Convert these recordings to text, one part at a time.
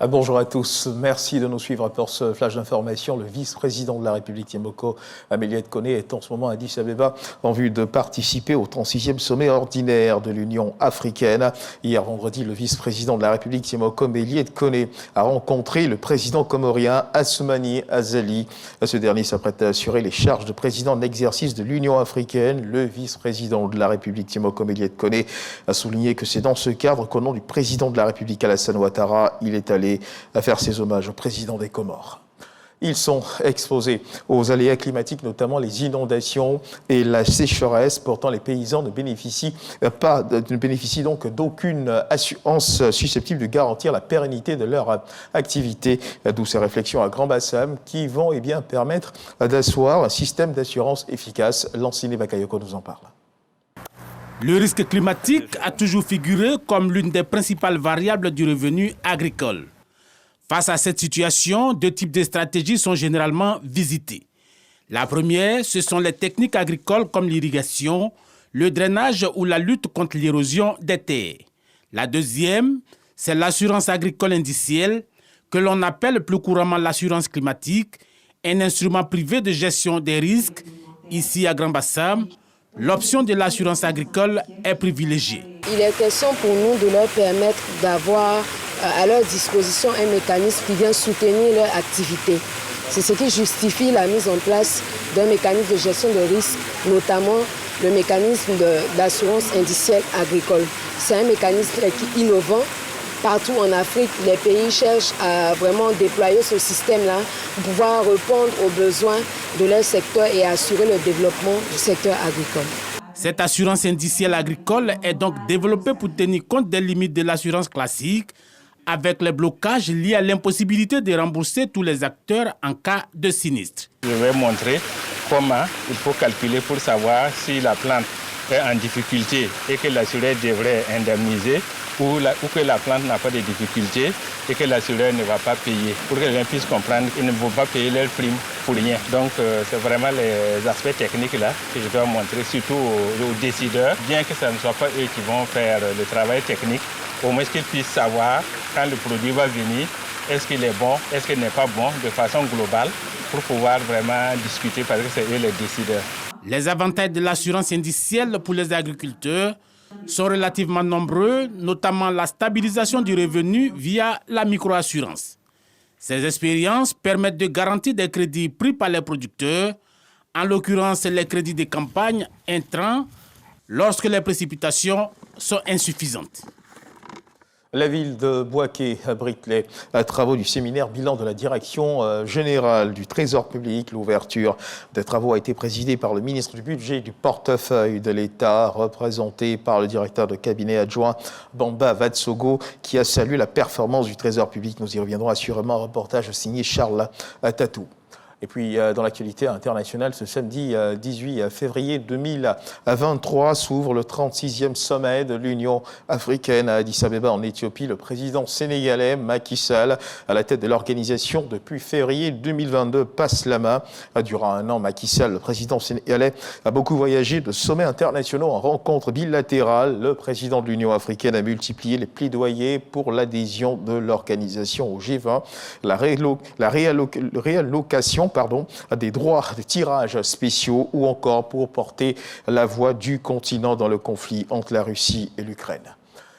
Bonjour à tous. Merci de nous suivre pour ce flash d'information. Le vice-président de la République, Thiemoko Améliette Koné, est en ce moment à Addis Abeba en vue de participer au 36e sommet ordinaire de l'Union africaine. Hier vendredi, le vice-président de la République, Thiemoko Améliette Koné, a rencontré le président comorien Assoumani Azali. Ce dernier s'apprête à assurer les charges de président en exercice de l'Union africaine. Le vice-président de la République, Thiemoko Améliette Koné, a souligné que c'est dans ce cadre qu'au nom du président de la République, Alassane Ouattara, il est allé à faire ses hommages au président des Comores. Ils sont exposés aux aléas climatiques, notamment les inondations et la sécheresse. Pourtant, les paysans ne bénéficient donc d'aucune assurance susceptible de garantir la pérennité de leur activité. D'où ces réflexions à Grand-Bassam qui vont permettre d'asseoir un système d'assurance efficace. Lanciné Bakayoko nous en parle. Le risque climatique a toujours figuré comme l'une des principales variables du revenu agricole. Face à cette situation, deux types de stratégies sont généralement visitées. La première, ce sont les techniques agricoles comme l'irrigation, le drainage ou la lutte contre l'érosion des terres. La deuxième, c'est l'assurance agricole indicielle, que l'on appelle plus couramment l'assurance climatique, un instrument privé de gestion des risques. Ici à Grand-Bassam, l'option de l'assurance agricole est privilégiée. Il est question pour nous de leur permettre d'avoir à leur disposition un mécanisme qui vient soutenir leur activité. C'est ce qui justifie la mise en place d'un mécanisme de gestion de risque, notamment le mécanisme d'assurance indicielle agricole. C'est un mécanisme innovant. Partout en Afrique, les pays cherchent à vraiment déployer ce système-là pour pouvoir répondre aux besoins de leur secteur et assurer le développement du secteur agricole. Cette assurance indicielle agricole est donc développée pour tenir compte des limites de l'assurance classique, avec les blocages liés à l'impossibilité de rembourser tous les acteurs en cas de sinistre. Je vais montrer comment il faut calculer pour savoir si la plante est en difficulté et que l'assureur devrait indemniser ou que la plante n'a pas de difficulté et que l'assureur ne va pas payer. Pour que les gens puissent comprendre qu'ils ne vont pas payer leur prime pour rien. Donc c'est vraiment les aspects techniques là que je dois montrer, surtout aux décideurs, bien que ce ne soit pas eux qui vont faire le travail technique, au moins qu'ils puissent savoir quand le produit va venir, est-ce qu'il est bon, est-ce qu'il n'est pas bon, de façon globale, pour pouvoir vraiment discuter parce que c'est eux les décideurs. Les avantages de l'assurance indicielle pour les agriculteurs sont relativement nombreux, notamment la stabilisation du revenu via la microassurance. Ces expériences permettent de garantir des crédits pris par les producteurs, en l'occurrence les crédits de campagne intrants, lorsque les précipitations sont insuffisantes. La ville de Bouaké abrite les travaux du séminaire bilan de la direction générale du Trésor public. L'ouverture des travaux a été présidée par le ministre du Budget et du Portefeuille de l'État, représenté par le directeur de cabinet adjoint Bamba Vatsogo, qui a salué la performance du Trésor public. Nous y reviendrons assurément. Un reportage signé Charles Tatou. Et puis, dans l'actualité internationale, ce samedi 18 février 2023 s'ouvre le 36e sommet de l'Union africaine à Addis Abeba en Éthiopie. Le président sénégalais Macky Sall, à la tête de l'organisation depuis février 2022, passe la main. Durant un an, Macky Sall, le président sénégalais, a beaucoup voyagé de sommets internationaux en rencontres bilatérales. Le président de l'Union africaine a multiplié les plaidoyers pour l'adhésion de l'organisation au G20, la réallocation à des droits de tirage spéciaux ou encore pour porter la voix du continent dans le conflit entre la Russie et l'Ukraine.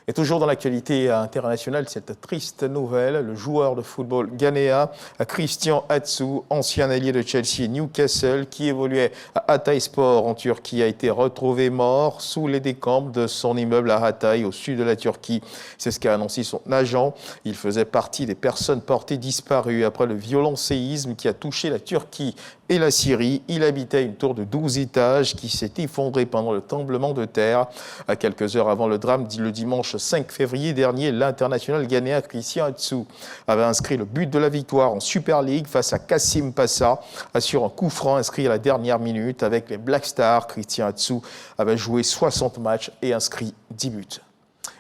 Et toujours dans l'actualité internationale, cette triste nouvelle, le joueur de football ghanéen Christian Atsu, ancien allié de Chelsea et Newcastle, qui évoluait à Hatayspor en Turquie, a été retrouvé mort sous les décombres de son immeuble à Hatay, au sud de la Turquie. C'est ce qu'a annoncé son agent. Il faisait partie des personnes portées disparues après le violent séisme qui a touché la Turquie et la Syrie. Il habitait une tour de 12 étages qui s'est effondrée pendant le tremblement de terre. À quelques heures avant le drame, le dimanche 5 février dernier, l'international ghanéen Christian Atsu avait inscrit le but de la victoire en Super League face à Kassim Passa, sur un coup franc inscrit à la dernière minute. Avec les Black Stars, Christian Atsu avait joué 60 matchs et inscrit 10 buts.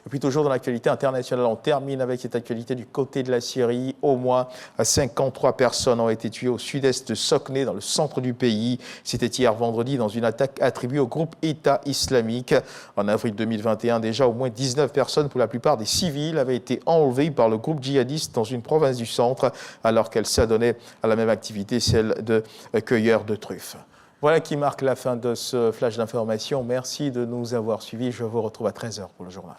Et puis toujours dans l'actualité internationale, on termine avec cette actualité du côté de la Syrie. Au moins 53 personnes ont été tuées au sud-est de Sokné, dans le centre du pays. C'était hier vendredi dans une attaque attribuée au groupe État islamique. En avril 2021, déjà au moins 19 personnes, pour la plupart des civils, avaient été enlevées par le groupe djihadiste dans une province du centre, alors qu'elles s'adonnaient à la même activité, celle de cueilleurs de truffes. Voilà qui marque la fin de ce flash d'information. Merci de nous avoir suivis. Je vous retrouve à 13h pour le journal.